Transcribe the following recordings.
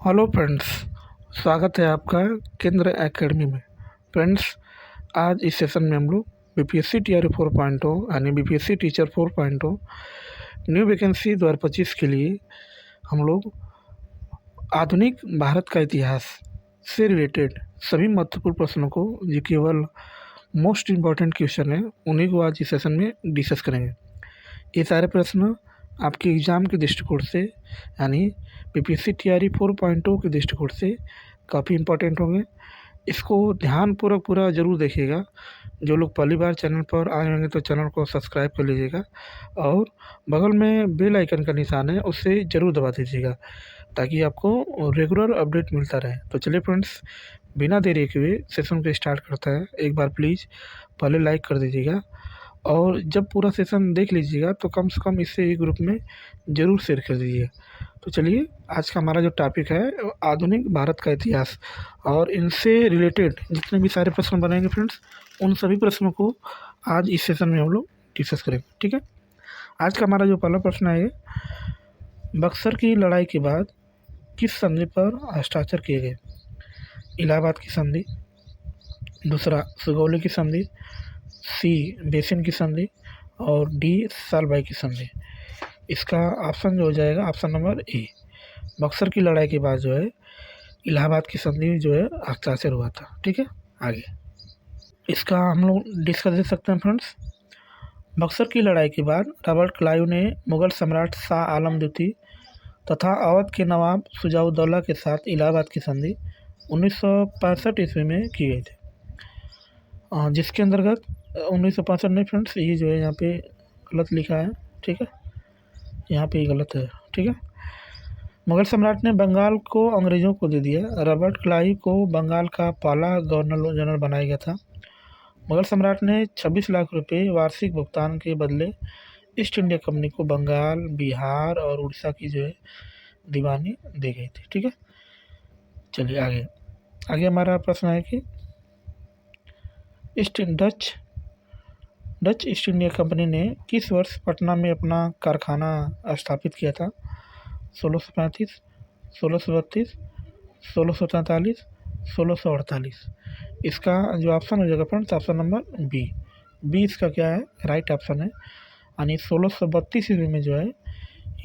Hello friends, स्वागत है आपका केंद्र एकेडमी में। फ्रेंड्स, आज इस सेशन में हम लोग बीपीएससी टीआरई 4.0 यानी बीपीएससी टीचर 4.0 न्यू वैकेंसी 2025 के लिए हम लोग आधुनिक भारत का इतिहास से रिलेटेड सभी महत्वपूर्ण प्रश्नों को, जो केवल मोस्ट इम्पॉर्टेंट क्वेश्चन है, उन्हीं को आज इस सेशन में डिस्कस करेंगे। ये सारे प्रश्न आपके एग्ज़ाम के दृष्टिकोण से यानी बीपीएससी टीआरई 4.0 के दृष्टिकोण से काफ़ी इम्पोर्टेंट होंगे। इसको ध्यानपूर्वक पूरा ज़रूर देखिएगा। जो लोग पहली बार चैनल पर आए होंगे तो चैनल को सब्सक्राइब कर लीजिएगा और बगल में बेल आइकन का निशान है, उससे ज़रूर दबा दीजिएगा ताकि आपको रेगुलर अपडेट मिलता रहे। तो चलिए फ्रेंड्स, बिना देरी के हुए सेशन को स्टार्ट करता है। एक बार प्लीज़ पहले लाइक कर दीजिएगा और जब पूरा सेशन देख लीजिएगा तो कम से कम इसे एक ग्रुप में ज़रूर शेयर कर दीजिए। तो चलिए, आज का हमारा जो टॉपिक है आधुनिक भारत का इतिहास, और इनसे रिलेटेड जितने भी सारे प्रश्न बनेंगे फ्रेंड्स, उन सभी प्रश्नों को आज इस सेशन में हम लोग डिस्कस करेंगे। ठीक है, आज का हमारा जो पहला प्रश्न है, बक्सर की लड़ाई के बाद किस संधि पर हस्ताक्षर किए गए? इलाहाबाद की संधि, दूसरा सुगौली की संधि, सी बेसिन की संधि और डी सालबाई की संधि। इसका ऑप्शन जो हो जाएगा ऑप्शन नंबर ए, बक्सर की लड़ाई के बाद जो है इलाहाबाद की संधि जो है हस्ताक्षर हुआ था। ठीक है, आगे इसका हम लोग डिस्कस दे सकते हैं फ्रेंड्स। बक्सर की लड़ाई के बाद रॉबर्ट क्लाइव ने मुगल सम्राट शाह आलम द्वितीय तथा अवध के नवाब शुजाउद्दौला के साथ इलाहाबाद की संधि 1965 ईस्वी में की गई थी, जिसके अंतर्गत 1965 नहीं फ्रेंड्स, ये जो है यहाँ पे गलत लिखा है। ठीक है, यहाँ पे गलत है। ठीक है, मुगल सम्राट ने बंगाल को अंग्रेज़ों को दे दिया। रॉबर्ट क्लाइव को बंगाल का पहला गवर्नर जनरल बनाया गया था। मुगल सम्राट ने 26 लाख रुपए वार्षिक भुगतान के बदले ईस्ट इंडिया कंपनी को बंगाल, बिहार और उड़ीसा की जो है दीवानी दी गई थी। ठीक है, चलिए आगे हमारा प्रश्न है कि डच ईस्ट इंडिया कंपनी ने किस वर्ष पटना में अपना कारखाना स्थापित किया था? 1635, 1632, 1643, 1648। इसका जो ऑप्शन हो जाएगा फ्रेंड्स ऑप्शन नंबर बी इसका क्या है, राइट ऑप्शन है। यानी 1632 ईस्वी में जो है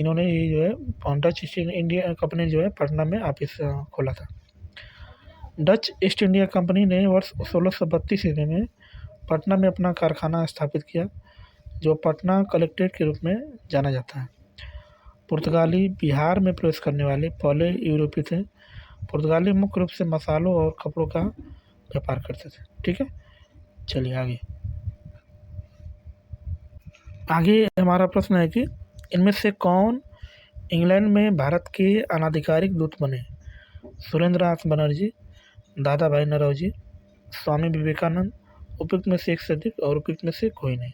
इन्होंने ये जो है डच ईस्ट इंडिया कंपनी जो है पटना में ऑफिस खोला था। डच ईस्ट इंडिया कंपनी ने वर्ष 1632 ईस्वी में पटना में अपना कारखाना स्थापित किया, जो पटना कलेक्ट्रेट के रूप में जाना जाता है। पुर्तगाली बिहार में प्रवेश करने वाले पहले यूरोपीय थे। पुर्तगाली मुख्य रूप से मसालों और कपड़ों का व्यापार करते थे। ठीक है, चलिए आगे हमारा प्रश्न है कि इनमें से कौन इंग्लैंड में भारत के अनाधिकारिक दूत बने? सुरेंद्रनाथ बनर्जी, दादा भाई नौरोजी, स्वामी विवेकानंद, उपयुक्त में से एक से अधिक और उपयुक्त में से कोई नहीं।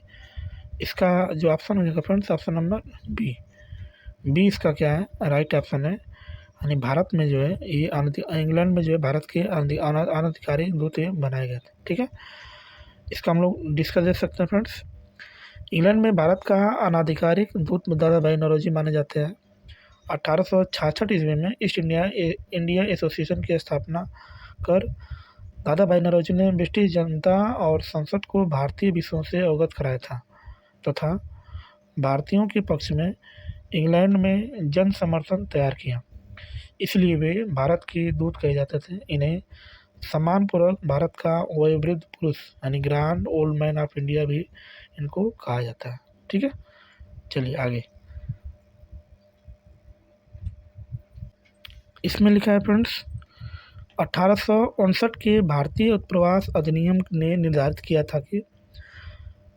इसका जो ऑप्शन हो जाएगा फ्रेंड्स ऑप्शन नंबर बी इसका क्या है, राइट ऑप्शन है। यानी भारत में जो है ये इंग्लैंड में जो है भारत के अनाधिकारिक दूत बनाए गए थे। ठीक है, इसका हम लोग डिस्कस दे सकते हैं फ्रेंड्स। इंग्लैंड में भारत का अनाधिकारिक दूत दादा भाई नौरोजी माने जाते हैं। 1866 ईस्वी में ईस्ट इंडिया एसोसिएशन की स्थापना कर दादा भाई नौरोजी ने ब्रिटिश जनता और संसद को भारतीय विषयों से अवगत कराया था तथा भारतीयों के पक्ष में इंग्लैंड में जन समर्थन तैयार किया। इसलिए वे भारत के दूत कहे जाते थे। इन्हें सम्मानपूर्वक भारत का वयोवृद्ध पुरुष यानी grand old man of India भी इनको कहा जाता है। ठीक है, चलिए आगे इसमें लिखा है फ्रेंड्स, 1859 के भारतीय उत्प्रवास अधिनियम ने निर्धारित किया था कि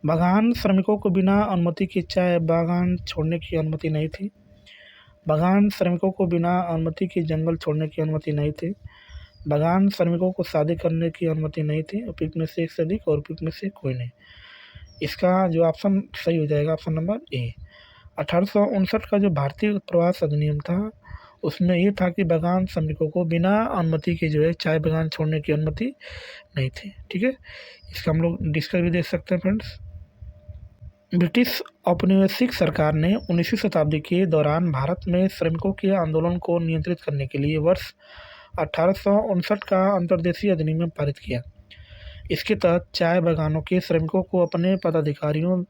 बागान श्रमिकों को बिना अनुमति के चाय बागान छोड़ने की अनुमति नहीं थी। बागान श्रमिकों को बिना अनुमति के जंगल छोड़ने की अनुमति नहीं थी। बागान श्रमिकों को शादी करने की अनुमति नहीं थी। उपयुक्त में से एक से अधिक और उपयुक्त में से कोई नहीं। इसका जो ऑप्शन सही हो जाएगा ऑप्शन नंबर ए। 1859 का जो भारतीय प्रवास अधिनियम था उसमें ये था कि बागान श्रमिकों को बिना अनुमति के जो है चाय बागान छोड़ने की अनुमति नहीं थी। ठीक है, इसका हम लोग डिस्कस भी देख सकते हैं फ्रेंड्स। ब्रिटिश औपनिवेशिक सरकार ने 19वीं शताब्दी के दौरान भारत में श्रमिकों के आंदोलन को नियंत्रित करने के लिए वर्ष 1859 का अंतर्देशीय अधिनियम पारित किया। इसके तहत चाय बागानों के श्रमिकों को अपने पदाधिकारियों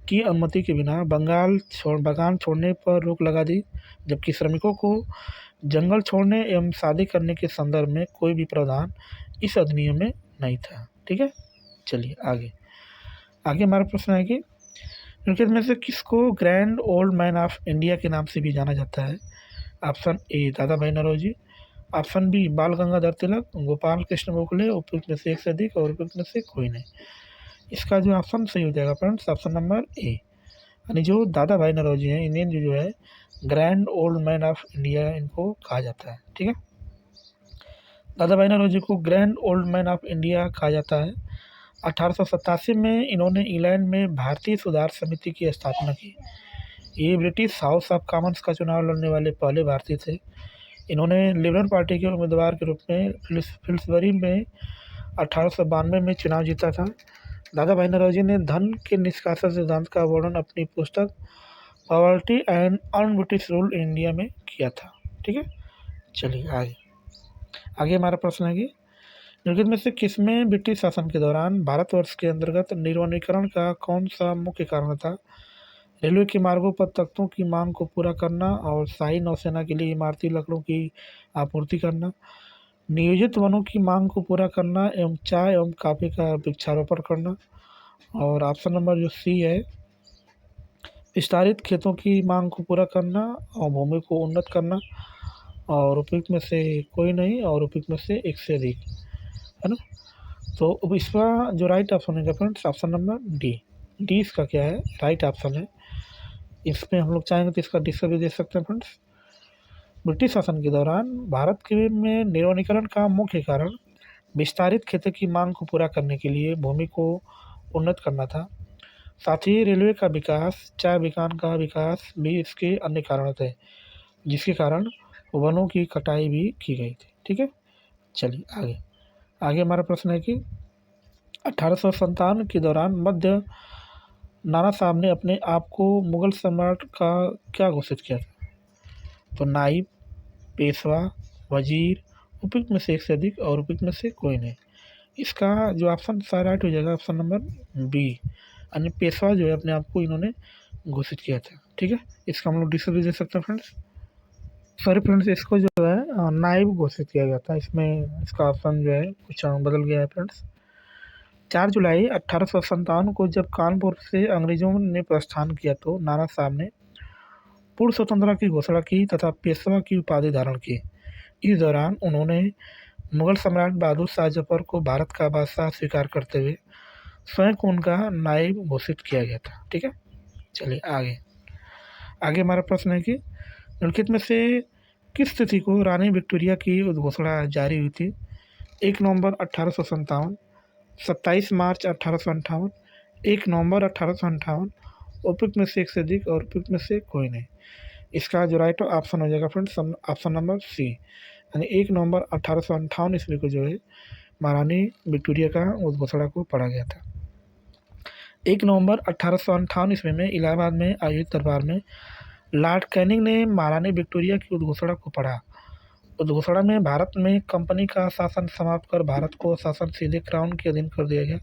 की अनुमति के बिना बागान छोड़ने पर रोक लगा दी, जबकि श्रमिकों को जंगल छोड़ने एवं शादी करने के संदर्भ में कोई भी प्रावधान इस अधिनियम में नहीं था। ठीक है, चलिए आगे हमारा प्रश्न है कि निम्नलिखित में से किसको grand old man of India के नाम से भी जाना जाता है? ऑप्शन ए दादा भाई नौरोजी, ऑप्शन बी बाल गंगाधर तिलक, गोपाल कृष्ण गोखले, उपयुक्त में से एक से अधिक और उपयुक्त में से कोई नहीं। इसका जो ऑप्शन सही हो जाएगा फ्रेंड्स ऑप्शन नंबर ए, यानी जो दादा भाई नौरोजी हैं इंडियन जो है grand old man of India इनको कहा जाता है। ठीक है, दादा भाई नौरोजी को grand old man of India कहा जाता है। 1887 में इन्होंने इंग्लैंड में भारतीय सुधार समिति की स्थापना की। ये ब्रिटिश हाउस ऑफ कॉमन्स का चुनाव लड़ने वाले पहले भारतीय थे। इन्होंने लिबरल पार्टी के उम्मीदवार के रूप में फिल्सबरी में 1892 में चुनाव जीता था। दादा भाई नौरोजी ने धन के निष्कासन सिद्धांत का वर्णन अपनी पुस्तक poverty and un British rule India में किया था। ठीक है, चलिए आगे हमारा प्रश्न है कि निम्नलिखित में से किसमें ब्रिटिश शासन के दौरान भारतवर्ष के अंतर्गत निर्वनीकरण का कौन सा मुख्य कारण था? रेलवे के मार्गों पर तख्तों की मांग को पूरा करना और शाही नौसेना के लिए इमारती लकड़ों की आपूर्ति करना, नियोजित वनों की मांग को पूरा करना एवं चाय एवं कॉफ़ी का वृक्षारोपण करना। और ऑप्शन नंबर जो सी है विस्तारित खेतों की मांग को पूरा करना और भूमि को उन्नत करना। और उपयुक्त में से कोई नहीं और उपयुक्त में से एक से अधिक, है ना। तो अब इसका जो राइट ऑप्शन है फ्रेंड्स ऑप्शन नंबर डी इसका क्या है राइट ऑप्शन है। इसमें हम लोग चाहेंगे तो इसका डिस्कस भी दे सकते हैं फ्रेंड्स। ब्रिटिश शासन के दौरान भारत के में निर्वनीकरण का मुख्य कारण विस्तारित खेतों की मांग को पूरा करने के लिए भूमि को उन्नत करना था। साथ ही रेलवे का विकास, चाय बागान का विकास भी इसके अन्य कारण थे, जिसके कारण वनों की कटाई भी की गई थी। ठीक है, चलिए आगे हमारा प्रश्न है कि 1857 के दौरान मध्य नाना साहब ने अपने आप को मुगल सम्राट का क्या घोषित किया था? तो नाइब, पेशवा, वजीर, उपयुक्त में से एक से अधिक और उपयुक्त में से कोई नहीं। इसका जो ऑप्शन राइट हो जाएगा ऑप्शन नंबर बी, यानी पेशवा जो है अपने आप को इन्होंने घोषित किया था। ठीक है, इसका हम लोग डिस्कस भी दे सकते हैं फ्रेंड्स। सॉरी फ्रेंड्स, इसको जो है नाइब घोषित किया गया था। इसमें इसका ऑप्शन जो है कुछ बदल गया है फ्रेंड्स। 4 जुलाई 1857 को जब कानपुर से अंग्रेजों ने प्रस्थान किया तो नाना साहब ने पूर्ण स्वतंत्रता की घोषणा की तथा पेशवा की उपाधि धारण की। इस दौरान उन्होंने मुगल सम्राट बहादुर शाह जफर को भारत का बादशाह स्वीकार करते हुए स्वयं को उनका नायब घोषित किया गया था। ठीक है, चलिए आगे हमारा प्रश्न है कि निम्नलिखित में से किस तिथि को रानी विक्टोरिया की उद्घोषणा जारी हुई थी? 1 नवंबर 1857, 27 मार्च 1858, 1 नवंबर 1858, उपयुक्त में से एक से अधिक और उपयुक्त में से कोई नहीं। इसका जो राइट ऑप्शन हो जाएगा फ्रेंड्स ऑप्शन नंबर सी, यानी 1 नवंबर 1858 ईस्वी को जो है महारानी विक्टोरिया का उद्घोषणा को पढ़ा गया था। 1 नवंबर 1858 ईस्वी में इलाहाबाद में आयोजित दरबार में लॉर्ड कैनिंग ने महारानी विक्टोरिया की उद्घोषणा को पढ़ा। उद्घोषणा में भारत में कंपनी का शासन समाप्त कर भारत को शासन सीधे क्राउन के अधीन कर दिया गया।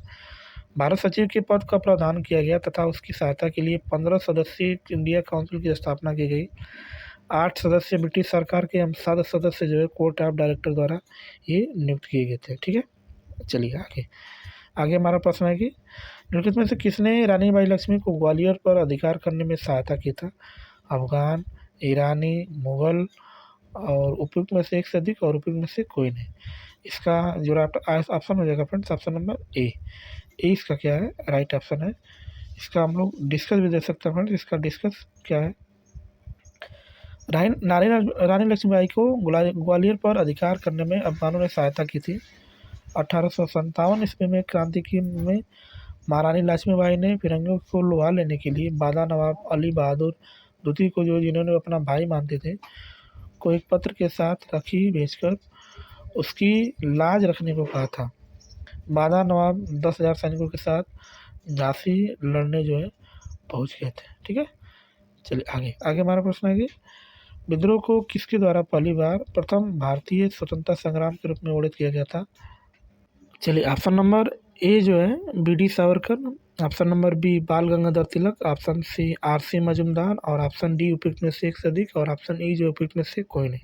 भारत सचिव के पद का प्रावधान किया गया तथा उसकी सहायता के लिए 15 सदस्यीय इंडिया काउंसिल की स्थापना की गई। 8 सदस्य ब्रिटिश सरकार के एवं 7 सदस्य जो है कोर्ट ऑफ डायरेक्टर द्वारा ये नियुक्त किए गए थे। ठीक है, चलिए आगे हमारा प्रश्न है कि निम्नलिखित में से किसने रानी बाई लक्ष्मी को ग्वालियर पर अधिकार करने में सहायता की था? अफगान, ईरानी, मुगल और उपयुक्त में से एक से अधिक और उपयुक्त में से कोई नहीं। इसका जो ऑप्शन हो जाएगा फ्रेंड्स ऑप्शन नंबर ए इसका क्या है राइट ऑप्शन है। इसका हम लोग डिस्कस भी दे सकते हैं फ्रेंड्स। इसका डिस्कस क्या है, रानी लक्ष्मीबाई को ग्वालियर पर अधिकार करने में अफगानों ने सहायता की थी। 1857 ईस्वी में क्रांति में महारानी लक्ष्मीबाई ने फिरंगियों को लुभा लेने के लिए बादा नवाब अली बहादुर द्वितीय को जो जिन्होंने अपना भाई मानते थे को एक पत्र के साथ राखी भेजकर उसकी लाज रखने को कहा था। बादा नवाब 10,000 सैनिकों के साथ झांसी लड़ने जो है पहुंच गए थे। ठीक है, चलिए आगे आगे हमारा प्रश्न है कि विद्रोह को किसके द्वारा पहली बार प्रथम भारतीय स्वतंत्रता संग्राम के रूप में वर्णित किया गया था? चलिए ऑप्शन नंबर ए जो है B D Savarkar, option number B Bal Gangadhar Tilak, option C R C Majumdar और ऑप्शन डी उपयुक्त में से एक से अधिक और ऑप्शन ई जो उपयुक्त में से कोई नहीं।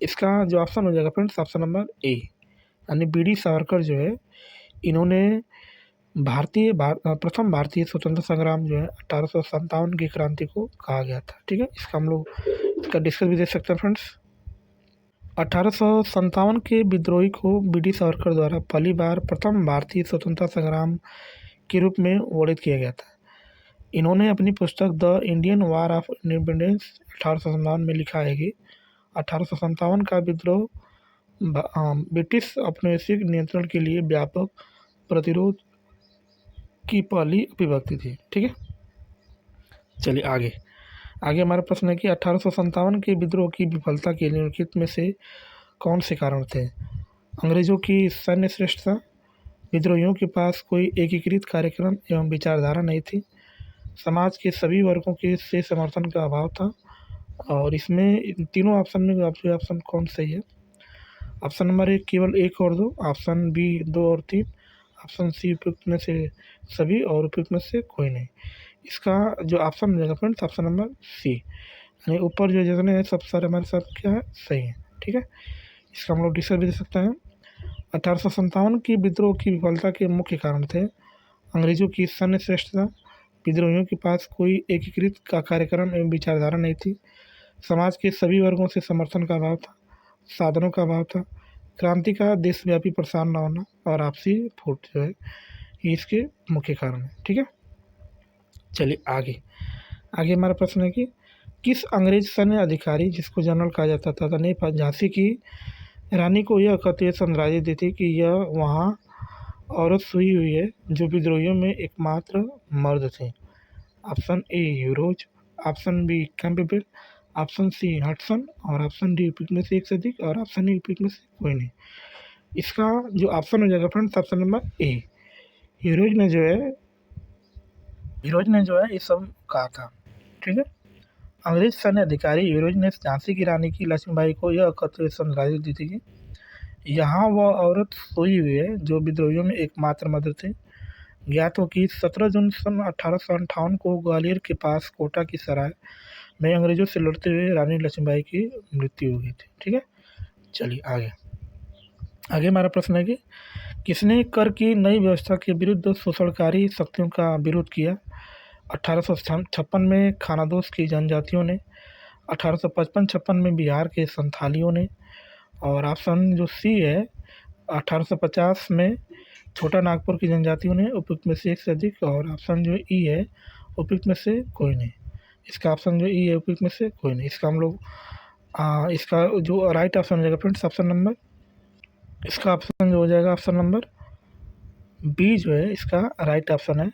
इसका जो ऑप्शन हो जाएगा फ्रेंड्स ऑप्शन नंबर ए यानी बी डी सावरकर जो है इन्होंने प्रथम भारतीय स्वतंत्रता संग्राम जो है 1857 की क्रांति को कहा गया था। ठीक है, इसका हम लोग इसका डिस्कस भी देख सकते हैं फ्रेंड्स। 1857 के विद्रोही को बी डी सावरकर द्वारा पहली बार प्रथम भारतीय स्वतंत्रता संग्राम के रूप में वर्णित किया गया था। इन्होंने अपनी पुस्तक the Indian war of independence 1857 में लिखा है कि 1857 का विद्रोह ब्रिटिश औपनिवेशिक नियंत्रण के लिए व्यापक प्रतिरोध की पहली अभिव्यक्ति थी। ठीक है, चलिए आगे आगे हमारा प्रश्न है कि 1857 के विद्रोह की विफलता के निम्नलिखित में से कौन से कारण थे? अंग्रेजों की सैन्य श्रेष्ठता, विद्रोहियों के पास कोई एकीकृत कार्यक्रम एवं विचारधारा नहीं थी, समाज के सभी वर्गों के से समर्थन का अभाव था। और इसमें इन तीनों ऑप्शन में आपके ऑप्शन कौन सही है? ऑप्शन नंबर ए केवल एक और दो, ऑप्शन बी दो और तीन, ऑप्शन सी उपयुक्त में से सभी और उपयुक्त में से कोई नहीं। इसका जो ऑप्शन मिलेगा फ्रेंड्स ऑप्शन नंबर सी यानी ऊपर जो जितने हैं सब सारे हमारे साथ क्या है सही है। ठीक है, इसका हम लोग डिस्कस भी दे सकते हैं। 1857 की विद्रोह की विफलता के मुख्य कारण थे अंग्रेजों की सैन्य श्रेष्ठता, विद्रोहियों के पास कोई एकीकृत का कार्यक्रम एवं विचारधारा नहीं थी, समाज के सभी वर्गों से समर्थन का अभाव था, साधनों का अभाव था, क्रांति का देशव्यापी प्रसार न होना और आपसी फूट जो है ये इसके मुख्य कारण है। ठीक है, चलिए आगे आगे हमारा प्रश्न है कि किस अंग्रेज सैन्य अधिकारी जिसको जनरल कहा जाता था ने झांसी की रानी को यह कहते संदेश दी थी कि यह वहाँ औरत सोई हुई है जो विद्रोहियों में एकमात्र मर्द थे? ऑप्शन ए यूरोज, option B Campbell, option C Hudson और ऑप्शन डी उपयुक्त में से एक से अधिक और ऑप्शन ई उपयुक्त में से कोई नहीं। इसका जो ऑप्शन हो जाएगा friends option number A euros ने जो है ये सब कहा था। ठीक है, अंग्रेज सैन्य अधिकारी यूरोज ने झांसी की रानी की लक्ष्मीबाई को यह कहते संदेश दी थी कि यहाँ वह औरत सोई हुई है जो विद्रोहियों में एकमात्र मर्द थे। ज्ञात हो कि 17 जून सन 1858 को ग्वालियर के पास कोटा की सराय में अंग्रेजों से लड़ते हुए रानी लक्ष्मीबाई की मृत्यु हो गई थी। ठीक है, चलिए आगे आगे हमारा प्रश्न है कि किसने कर की नई व्यवस्था के विरुद्ध शोषणकारी शक्तियों का विरोध किया? 1856 में खानादोश की जनजातियों ने, 1855-56 में बिहार के संथालियों ने और ऑप्शन जो सी है 1850 में छोटा नागपुर की जनजातियों ने, उपयुक्त में से एक से अधिक और ऑप्शन जो ई है उपयुक्त में से कोई नहीं। इसका ऑप्शन जो ई है उपयुक्त में से कोई नहीं। इसका हम लोग इसका जो राइट ऑप्शन हो जाएगा फ्रेंड्स ऑप्शन नंबर इसका ऑप्शन जो हो जाएगा ऑप्शन नंबर बी जो है इसका राइट ऑप्शन है।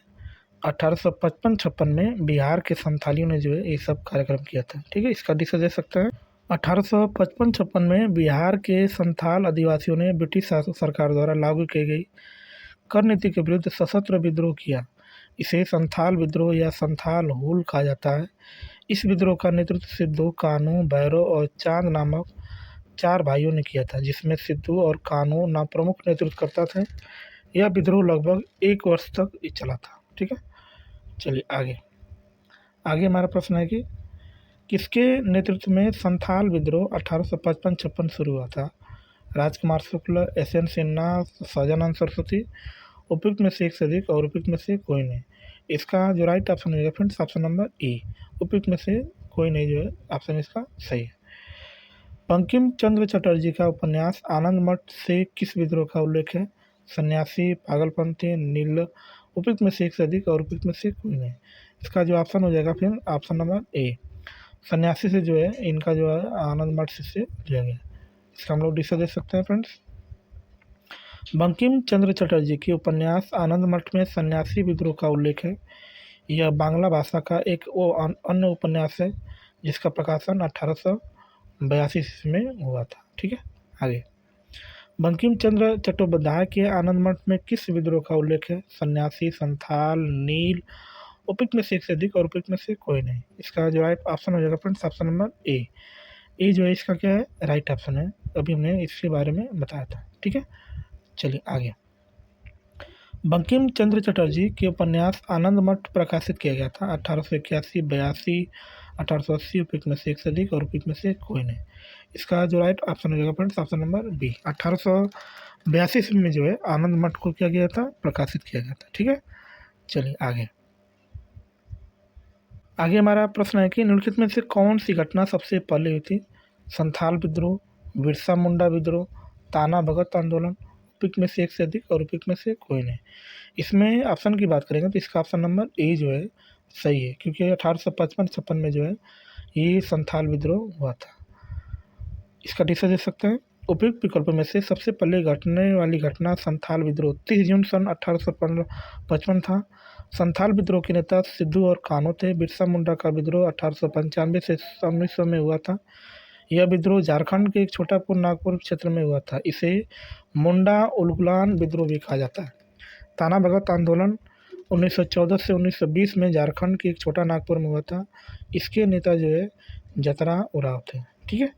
1855-56 में बिहार के संथालियों ने जो है ये सब कार्यक्रम किया था। ठीक है, इसका डिस्कस दे सकते हैं। 1855-56 में बिहार के संथाल आदिवासियों ने ब्रिटिश सरकार द्वारा लागू की गई कर नीति के विरुद्ध सशस्त्र विद्रोह किया। इसे संथाल विद्रोह या संथाल हुल कहा जाता है। इस विद्रोह का नेतृत्व सिद्धू, कानू, भैरव और चांद नामक 4 भाइयों ने किया था, जिसमें सिद्धू और कानू नाम प्रमुख नेतृत्वकर्ता थे। यह विद्रोह लगभग 1 वर्ष तक चला था। ठीक है, चलिए आगे आगे हमारा प्रश्न है कि किसके नेतृत्व में संथाल विद्रोह 1855-56 शुरू हुआ था? राजकुमार शुक्ल, एस एन सिन्हा, सजानंद सरस्वती, उपयुक्त में से एक से अधिक और उपयुक्त में से कोई नहीं। इसका जो राइट ऑप्शन है फ्रेंड्स ऑप्शन नंबर ई उपयुक्त में से कोई नहीं जो है ऑप्शन इसका सही है। बंकिम चंद्र चटर्जी का उपन्यास आनंद मठ से किस विद्रोह का उल्लेख है? सन्यासी, पागलपंथी, नील, उपयुक्त में से एक से अधिक और उपयुक्त में से कोई नहीं। इसका जो ऑप्शन हो जाएगा फिर ऑप्शन नंबर ए सन्यासी से जो है इनका जो है आनंद मठ से लिया गया। इसका हम लोग डिस्कस दे सकते हैं फ्रेंड्स। बंकिम चंद्र चटर्जी के उपन्यास आनंद मठ में सन्यासी विद्रोह का उल्लेख है। यह बांग्ला भाषा का एक अन्य उपन्यास है जिसका प्रकाशन 1882 में हुआ था। ठीक है, आगे बंकिम चंद्र चट्टोपाध्याय के आनंद मठ में किस विद्रोह का उल्लेख है? सन्यासी, संथाल, नील, उपयुक्त में से एक से अधिक और उपयुक्त में से कोई नहीं। इसका जो राइट ऑप्शन हो जाएगा फ्रेंड्स ऑप्शन नंबर ए जो है इसका क्या है, राइट ऑप्शन है। अभी हमने इसके बारे में बताया था। ठीक है, चलिए आगे। बंकिम चंद्र चटर्जी के उपन्यास आनंद मठ प्रकाशित किया गया था 1881, 82, 1880, उपयुक्त में से एक से अधिक और उपयुक्त में से कोई नहीं। इसका जो राइट ऑप्शन हो जाएगा फ्रेंड्स ऑप्शन नंबर बी। 1882 में जो है आनंद मठ को किया गया था, प्रकाशित किया गया था। ठीक है, चलिए आगे। आगे हमारा प्रश्न है कि निम्नलिखित में से कौन सी घटना सबसे पहले हुई थी? संथाल विद्रोह, बिरसा मुंडा विद्रोह, ताना भगत आंदोलन, उपयुक्त में से एक से अधिक और उपयुक्त में से कोई नहीं। इसमें ऑप्शन की बात करेंगे तो इसका ऑप्शन नंबर ए जो है सही है, क्योंकि 1855-56 में जो है ये संथाल विद्रोह हुआ था। इसका डी दे सकते हैं। उपयुक्त विकल्प में से सबसे पहले घटने वाली घटना संथाल विद्रोह 30 जून सन 1855 था। संथाल विद्रोह के नेता सिद्धू और कान्हो थे। बिरसा मुंडा का विद्रोह 1895 से 1900 में हुआ था। यह विद्रोह झारखंड के एक छोटापुर नागपुर क्षेत्र में हुआ था। इसे मुंडा उलगुलान विद्रोह भी कहा जाता है। ताना भगत आंदोलन 1914 से 1920 में झारखंड के एक छोटा नागपुर में हुआ था। इसके नेता जो है जतरा उराव थे। ठीक है,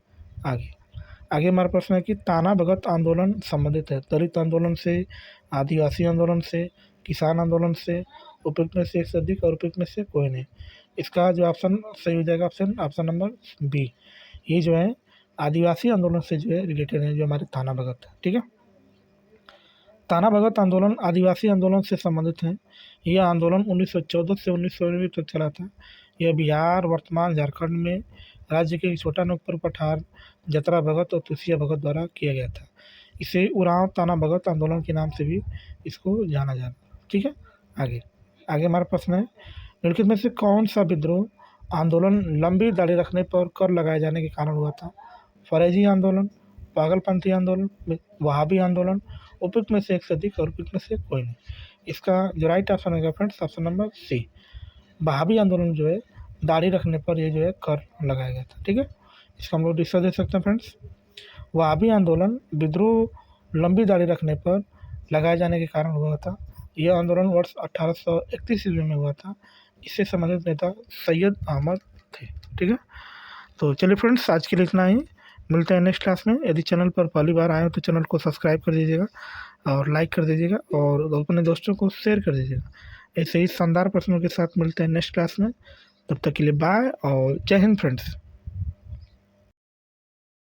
आगे हमारा प्रश्न है कि ताना भगत आंदोलन संबंधित है दलित आंदोलन से, आदिवासी आंदोलन से, किसान आंदोलन से, उपयुक्त में से एक से अधिक और उपयुक्त में से कोई नहीं। इसका जो ऑप्शन सही हो जाएगा ऑप्शन नंबर बी। ये जो है आदिवासी आंदोलन से जो है रिलेटेड है, जो हमारे ताना भगत है। ठीक है, ताना भगत आंदोलन आदिवासी आंदोलन से संबंधित है। यह आंदोलन 1914 से 1919 तक चला था। यह बिहार वर्तमान झारखंड में राज्य के एक छोटा नागपुर पठार जतरा भगत और तुलसिया भगत द्वारा किया गया था। इसे उरांव ताना भगत आंदोलन के नाम से भी इसको जाना जाता है। ठीक है, आगे हमारा प्रश्न है निम्नलिखित में से कौन सा विद्रोह आंदोलन लंबी दाढ़ी रखने पर कर लगाए जाने के कारण हुआ था? फरेजी आंदोलन, पागलपंथी आंदोलन, वहाबी आंदोलन, उपयुक्त में से एक से अधिक और उपयुक्त में से कोई नहीं। इसका जो राइट ऑप्शन होगा फ्रेंड्स ऑप्शन नंबर सी। वहाबी आंदोलन जो है दाढ़ी रखने पर ये जो है कर लगाया गया था। ठीक है, इसका हम लोग डिस्कस दे सकते हैं फ्रेंड्स। वहाबी आंदोलन विद्रोह लंबी दाढ़ी रखने पर लगाए जाने के कारण हुआ था। यह आंदोलन वर्ष 1831 ईस्वी में हुआ था। इससे संबंधित नेता सैयद अहमद थे। ठीक है, तो चलिए फ्रेंड्स आज के लिए इतना ही। मिलते हैं नेक्स्ट क्लास में। यदि चैनल पर पहली बार आए हो तो चैनल को सब्सक्राइब कर दीजिएगा और लाइक कर दीजिएगा और अपने दोस्तों को शेयर कर दीजिएगा। ऐसे ही शानदार प्रश्नों के साथ मिलते हैं नेक्स्ट क्लास में। तब तक के लिए बाय और जय हिंद फ्रेंड्स।